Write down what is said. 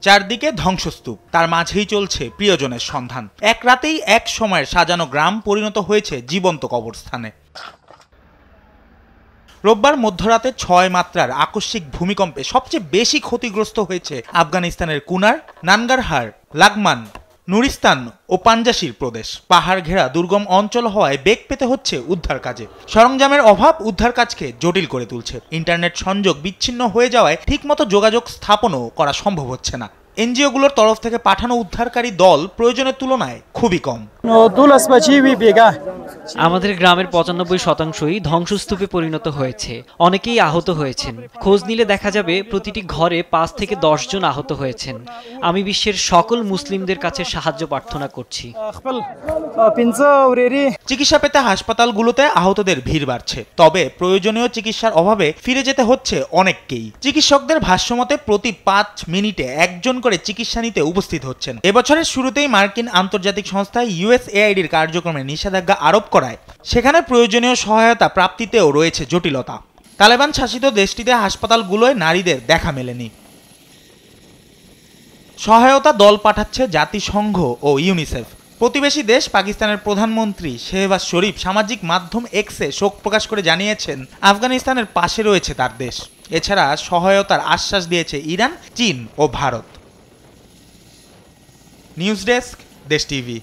চারদিকে ধ্বংসস্তূপ, তার মাঝেই চলছে প্রিয়জনের সন্ধান। এক রাতেই এক সময়ের সাজানো গ্রাম পরিণত হয়েছে জীবন্ত কবরস্থানে। রোববার মধ্যরাতে ৬ মাত্রার আকস্মিক ভূমিকম্পে সবচেয়ে বেশি ক্ষতিগ্রস্ত হয়েছে আফগানিস্তানের কুনার, নানগারহার, লাগমান, নুরিস্তান ও পাঞ্জাশির প্রদেশ। পাহাড় ঘেরা দুর্গম অঞ্চল হওয়ায় বেগ পেতে হচ্ছে উদ্ধার কাজে। সরঞ্জামের অভাব উদ্ধার কাজকে জটিল করে তুলছে। ইন্টারনেট সংযোগ বিচ্ছিন্ন হয়ে যাওয়ায় ঠিকমতো যোগাযোগ স্থাপনও করা সম্ভব হচ্ছে না। এনজিওগুলোর তরফ থেকে পাঠানো উদ্ধারকারী দল প্রয়োজনের তুলনায় খুবই কম। আমাদের গ্রামের ৯৫%ই ধ্বংসস্তূপে পরিণত হয়েছে। অনেকেই আহত হয়েছেন। খোঁজ নিলে দেখা যাবে প্রতিটি ঘরে ৫ থেকে ১০ জন আহত হয়েছেন। আমি বিশ্বের সকল মুসলিমদের কাছে সাহায্য প্রার্থনা করছি। চিকিৎসা পেতে হাসপাতালগুলোতে আহতদের ভিড় বাড়ছে, তবে প্রয়োজনীয় চিকিৎসার অভাবে ফিরে যেতে হচ্ছে অনেককেই। চিকিৎসকদের ভাষ্যমতে প্রতি ৫ মিনিটে একজন করে চিকিৎসা নিতে উপস্থিত হচ্ছেন। এবছরের শুরুতেই মার্কিন আন্তর্জাতিক সংস্থা USAIDর কার্যক্রমে নিষেধাজ্ঞা আরোপ করায় সেখানে প্রয়োজনীয় সহায়তা প্রাপ্তিতেও রয়েছে জটিলতা। তালেবান শাসিত দেশটিতে হাসপাতালগুলোয় নারীদের দেখা মেলেনি। সহায়তা দল পাঠাচ্ছে জাতিসংঘ ও ইউনিসেফ। প্রতিবেশী দেশ পাকিস্তানের প্রধানমন্ত্রী শেহবাজ শরীফ সামাজিক মাধ্যম এক্সে শোক প্রকাশ করে জানিয়েছেন আফগানিস্তানের পাশে রয়েছে তার দেশ। এছাড়া সহায়তার আশ্বাস দিয়েছে ইরান, চীন ও ভারত। নিউজ ডেস্ক, দেশ টিভি।